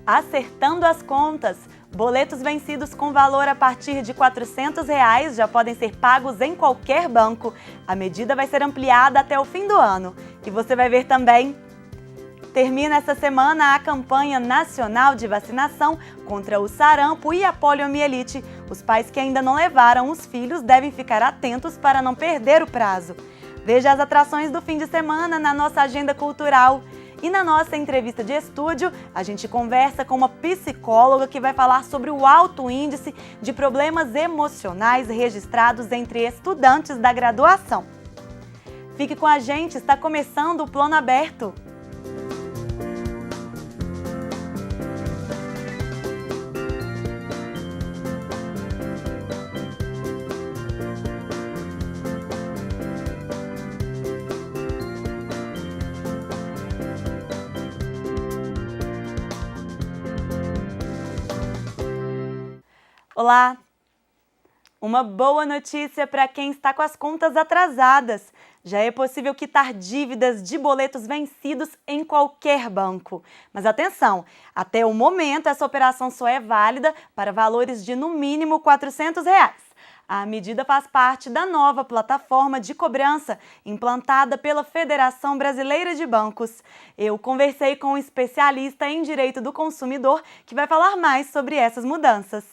Acertando as contas, boletos vencidos com valor a partir de R$ 400 já podem ser pagos em qualquer banco. A medida vai ser ampliada até o fim do ano. E você vai ver também. Termina essa semana a campanha nacional de vacinação contra o sarampo e a poliomielite. Os pais que ainda não levaram os filhos devem ficar atentos para não perder o prazo. Veja as atrações do fim de semana na nossa agenda cultural. E na nossa entrevista de estúdio, a gente conversa com uma psicóloga que vai falar sobre o alto índice de problemas emocionais registrados entre estudantes da graduação. Fique com a gente, está começando o Plano Aberto. Olá! Uma boa notícia para quem está com as contas atrasadas. Já é possível quitar dívidas de boletos vencidos em qualquer banco. Mas atenção, até o momento essa operação só é válida para valores de no mínimo R$ 400. A medida faz parte da nova plataforma de cobrança implantada pela Federação Brasileira de Bancos. Eu conversei com um especialista em direito do consumidor que vai falar mais sobre essas mudanças.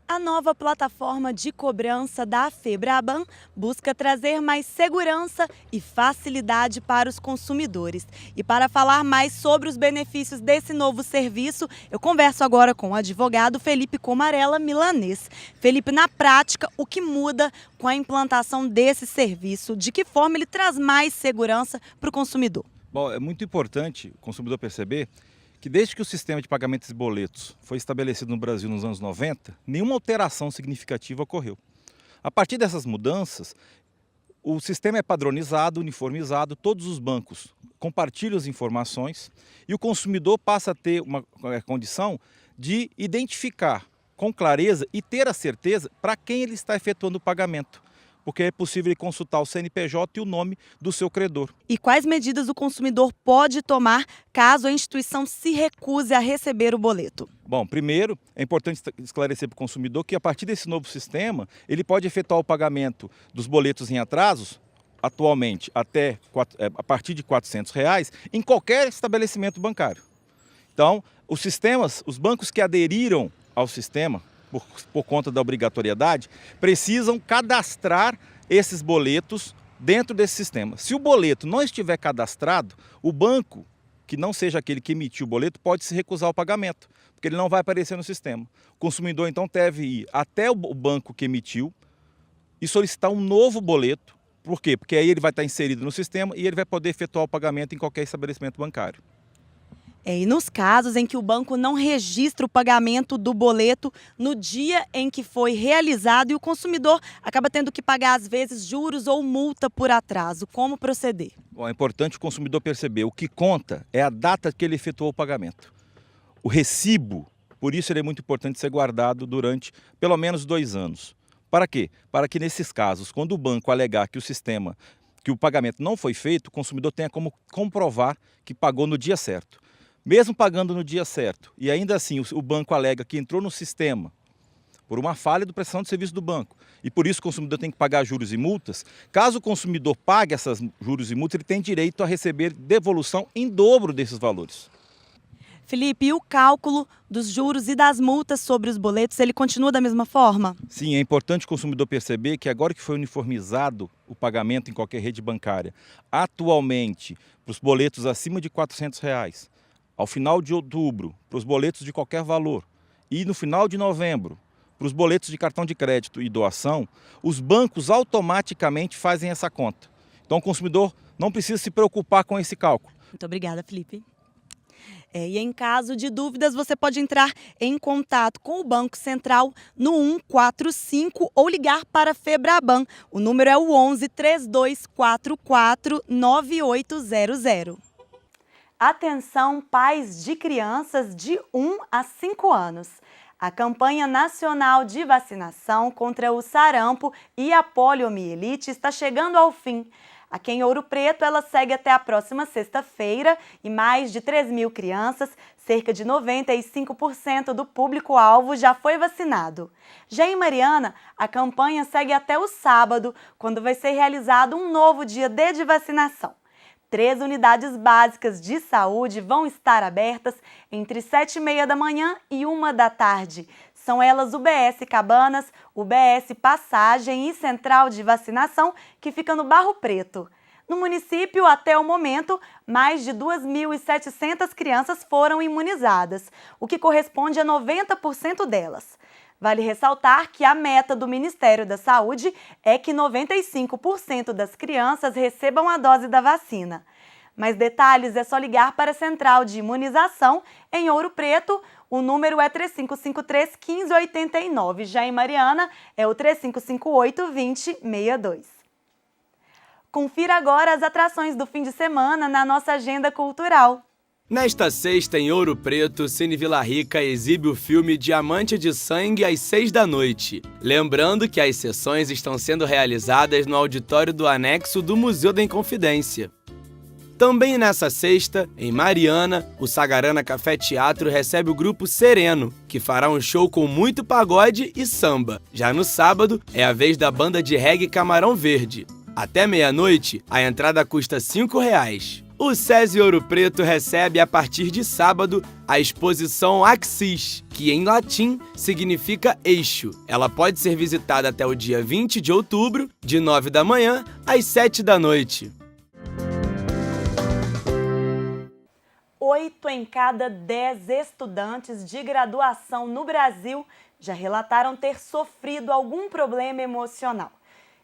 A nova plataforma de cobrança da Febraban busca trazer mais segurança e facilidade para os consumidores. E para falar mais sobre os benefícios desse novo serviço, eu converso agora com o advogado Felipe Comarella Milanês. Felipe, na prática, o que muda com a implantação desse serviço? De que forma ele traz mais segurança para o consumidor? Bom, é muito importante o consumidor perceber que desde que o sistema de pagamentos de boletos foi estabelecido no Brasil nos anos 90, nenhuma alteração significativa ocorreu. A partir dessas mudanças, o sistema é padronizado, uniformizado, todos os bancos compartilham as informações e o consumidor passa a ter uma condição de identificar com clareza e ter a certeza para quem ele está efetuando o pagamento, porque é possível consultar o CNPJ e o nome do seu credor. E quais medidas o consumidor pode tomar caso a instituição se recuse a receber o boleto? Bom, primeiro, é importante esclarecer para o consumidor que a partir desse novo sistema, ele pode efetuar o pagamento dos boletos em atrasos, atualmente a partir de R$ 400, em qualquer estabelecimento bancário. Então, os bancos que aderiram ao sistema, por conta da obrigatoriedade, precisam cadastrar esses boletos dentro desse sistema. Se o boleto não estiver cadastrado, o banco, que não seja aquele que emitiu o boleto, pode se recusar o pagamento, porque ele não vai aparecer no sistema. O consumidor, então, deve ir até o banco que emitiu e solicitar um novo boleto. Por quê? Porque aí ele vai estar inserido no sistema e ele vai poder efetuar o pagamento em qualquer estabelecimento bancário. E nos casos em que o banco não registra o pagamento do boleto no dia em que foi realizado e o consumidor acaba tendo que pagar, às vezes, juros ou multa por atraso, como proceder? Bom, é importante o consumidor perceber, o que conta é a data que ele efetuou o pagamento. O recibo, por isso ele é muito importante ser guardado durante pelo menos 2 anos. Para quê? Para que nesses casos, quando o banco alegar que o pagamento não foi feito, o consumidor tenha como comprovar que pagou no dia certo. Mesmo pagando no dia certo, e ainda assim o banco alega que entrou no sistema por uma falha do prestação de serviço do banco, e por isso o consumidor tem que pagar juros e multas, caso o consumidor pague essas juros e multas, ele tem direito a receber devolução em dobro desses valores. Felipe, e o cálculo dos juros e das multas sobre os boletos, ele continua da mesma forma? Sim, é importante o consumidor perceber que agora que foi uniformizado o pagamento em qualquer rede bancária, atualmente, para os boletos acima de R$ 400, ao final de outubro, para os boletos de qualquer valor, e no final de novembro, para os boletos de cartão de crédito e doação, os bancos automaticamente fazem essa conta. Então o consumidor não precisa se preocupar com esse cálculo. Muito obrigada, Felipe. E em caso de dúvidas, você pode entrar em contato com o Banco Central no 145 ou ligar para a Febraban. O número é o 11 3244 9800. Atenção, pais de crianças de 1 a 5 anos. A campanha nacional de vacinação contra o sarampo e a poliomielite está chegando ao fim. Aqui em Ouro Preto, ela segue até a próxima sexta-feira e mais de 3.000 crianças, cerca de 95% do público-alvo já foi vacinado. Já em Mariana, a campanha segue até o sábado, quando vai ser realizado um novo dia D de vacinação. 3 unidades básicas de saúde vão estar abertas entre 7h30 da manhã e 1 da tarde. São elas o BS Cabanas, o BS Passagem e Central de Vacinação, que fica no Barro Preto. No município, até o momento, mais de 2.700 crianças foram imunizadas, o que corresponde a 90% delas. Vale ressaltar que a meta do Ministério da Saúde é que 95% das crianças recebam a dose da vacina. Mais detalhes é só ligar para a Central de Imunização em Ouro Preto. O número é 3553-1589. Já em Mariana é o 3558-2062. Confira agora as atrações do fim de semana na nossa agenda cultural. Nesta sexta, em Ouro Preto, Cine Vila Rica exibe o filme Diamante de Sangue às 6 da noite. Lembrando que as sessões estão sendo realizadas no auditório do anexo do Museu da Inconfidência. Também nessa sexta, em Mariana, o Sagarana Café Teatro recebe o grupo Sereno, que fará um show com muito pagode e samba. Já no sábado, é a vez da banda de reggae Camarão Verde. Até meia-noite, a entrada custa R$ 5,00. O SESI Ouro Preto recebe a partir de sábado a exposição Axis, que em latim significa eixo. Ela pode ser visitada até o dia 20 de outubro, de 9 da manhã às 7 da noite. 8 em cada 10 estudantes de graduação no Brasil já relataram ter sofrido algum problema emocional.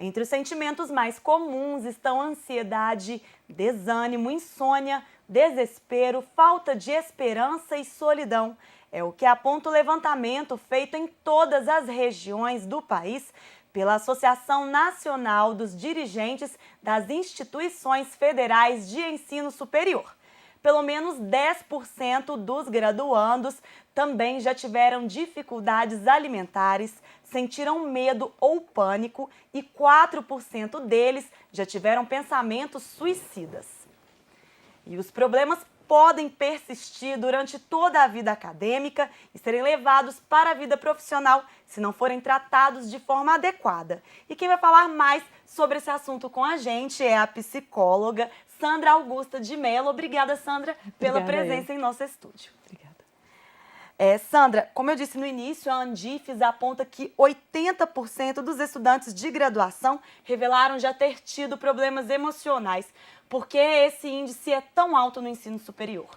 Entre os sentimentos mais comuns estão ansiedade, desânimo, insônia, desespero, falta de esperança e solidão. É o que aponta o levantamento feito em todas as regiões do país pela Associação Nacional dos Dirigentes das Instituições Federais de Ensino Superior. Pelo menos 10% dos graduandos também já tiveram dificuldades alimentares, sentiram medo ou pânico e 4% deles já tiveram pensamentos suicidas. E os problemas podem persistir durante toda a vida acadêmica e serem levados para a vida profissional se não forem tratados de forma adequada. E quem vai falar mais sobre esse assunto com a gente é a psicóloga Sandra Augusta de Mello. Obrigada, Sandra, pela presença em nosso estúdio. Obrigada. Sandra, como eu disse no início, a Andifes aponta que 80% dos estudantes de graduação revelaram já ter tido problemas emocionais. Por que esse índice é tão alto no ensino superior?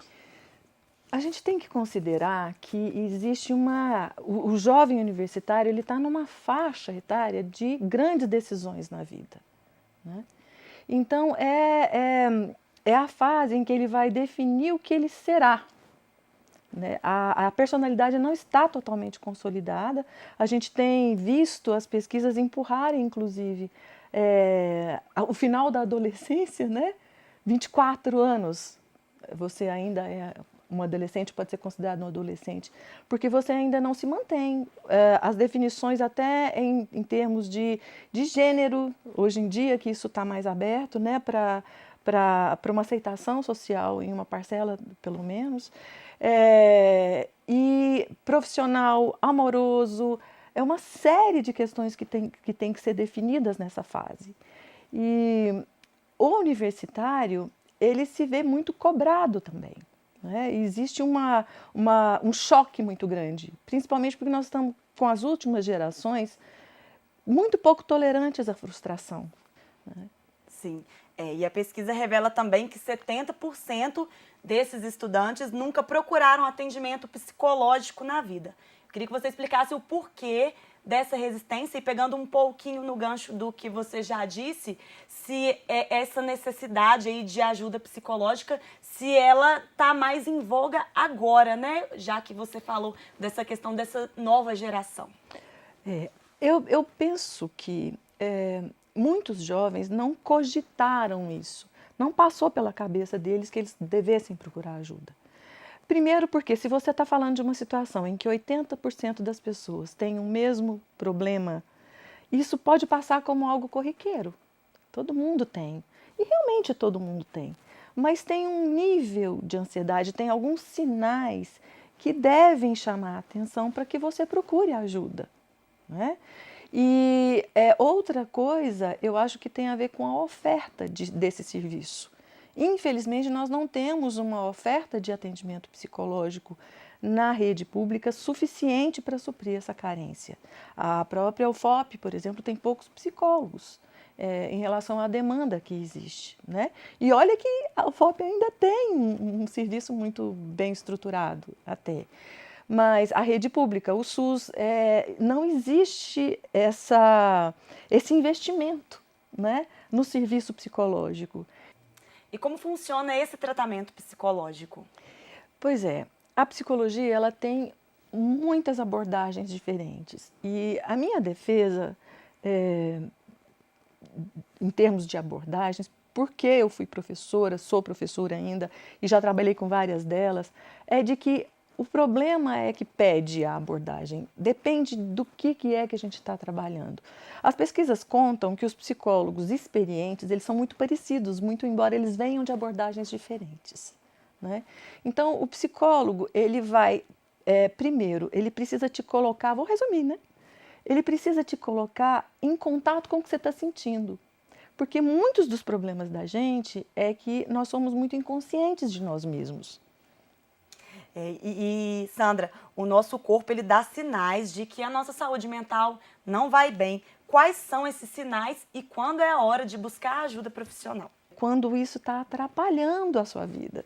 A gente tem que considerar que existe o jovem universitário, ele está numa faixa etária de grandes decisões na vida, né? Então, é a fase em que ele vai definir o que ele será, né? A personalidade não está totalmente consolidada. A gente tem visto as pesquisas empurrarem, inclusive, o final da adolescência, né? 24 anos, você ainda é um adolescente, pode ser considerado um adolescente, porque você ainda não se mantém. As definições até em termos de gênero, hoje em dia que isso está mais aberto, né, para uma aceitação social em uma parcela, pelo menos, e profissional, amoroso, é uma série de questões que tem que ser definidas nessa fase. E o universitário, ele se vê muito cobrado também, né? Existe um choque muito grande, principalmente porque nós estamos com as últimas gerações muito pouco tolerantes à frustração, né? Sim, e a pesquisa revela também que 70% desses estudantes nunca procuraram atendimento psicológico na vida. Eu queria que você explicasse o porquê dessa resistência e pegando um pouquinho no gancho do que você já disse, se essa necessidade aí de ajuda psicológica, se ela está mais em voga agora, né? Já que você falou dessa questão dessa nova geração. Eu penso que muitos jovens não cogitaram isso, não passou pela cabeça deles que eles devessem procurar ajuda. Primeiro porque se você está falando de uma situação em que 80% das pessoas têm o mesmo problema, isso pode passar como algo corriqueiro. Todo mundo tem. E realmente todo mundo tem. Mas tem um nível de ansiedade, tem alguns sinais que devem chamar a atenção para que você procure ajuda, né? E outra coisa, eu acho que tem a ver com a oferta desse serviço. Infelizmente, nós não temos uma oferta de atendimento psicológico na rede pública suficiente para suprir essa carência. A própria UFOP, por exemplo, tem poucos psicólogos em relação à demanda que existe, né? E olha que a UFOP ainda tem um serviço muito bem estruturado até. Mas a rede pública, o SUS, não existe esse investimento, né, no serviço psicológico. E como funciona esse tratamento psicológico? Pois é, a psicologia ela tem muitas abordagens diferentes. E a minha defesa, em termos de abordagens, porque eu fui professora, sou professora ainda e já trabalhei com várias delas, é de que o problema é que pede a abordagem, depende do que é que a gente está trabalhando. As pesquisas contam que os psicólogos experientes, eles são muito parecidos, muito embora eles venham de abordagens diferentes, né? Então, o psicólogo, ele vai, primeiro, ele precisa te colocar, vou resumir, né? Ele precisa te colocar em contato com o que você está sentindo. Porque muitos dos problemas da gente é que nós somos muito inconscientes de nós mesmos. Sandra, o nosso corpo ele dá sinais de que a nossa saúde mental não vai bem. Quais são esses sinais e quando é a hora de buscar ajuda profissional? Quando isso está atrapalhando a sua vida.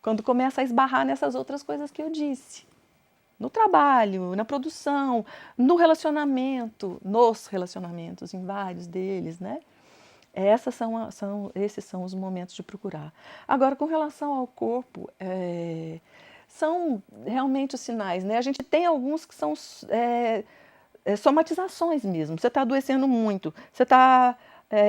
Quando começa a esbarrar nessas outras coisas que eu disse. No trabalho, na produção, no relacionamento, nos relacionamentos, em vários deles, né? Esses são os momentos de procurar. Agora, com relação ao corpo, são realmente os sinais, né? A gente tem alguns que são somatizações mesmo. Você está adoecendo muito, você está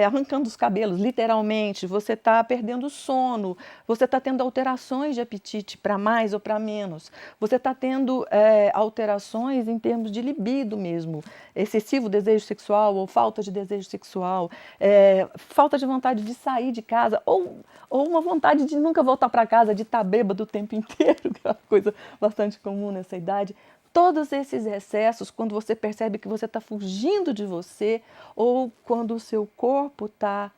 arrancando os cabelos, literalmente, você está perdendo o sono, você está tendo alterações de apetite para mais ou para menos, você está tendo alterações em termos de libido mesmo, excessivo desejo sexual ou falta de desejo sexual, falta de vontade de sair de casa ou uma vontade de nunca voltar para casa, de estar bêbado o tempo inteiro, que é uma coisa bastante comum nessa idade. Todos esses excessos, quando você percebe que você está fugindo de você ou quando o seu corpo está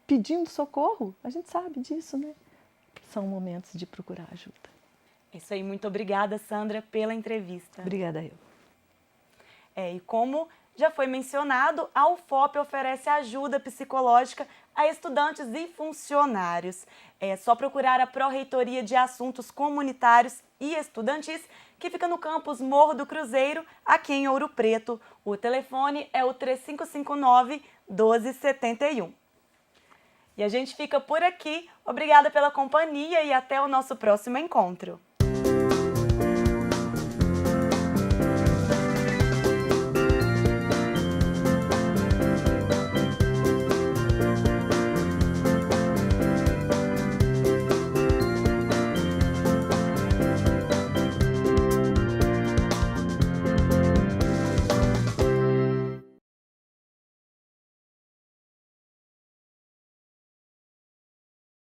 pedindo socorro, a gente sabe disso, né? São momentos de procurar ajuda. É isso aí, muito obrigada, Sandra, pela entrevista. Obrigada eu. E como já foi mencionado, a UFOP oferece ajuda psicológica a estudantes e funcionários. É só procurar a Pró-Reitoria de Assuntos Comunitários e Estudantis, que fica no campus Morro do Cruzeiro, aqui em Ouro Preto. O telefone é o 3559-1271. E a gente fica por aqui. Obrigada pela companhia e até o nosso próximo encontro.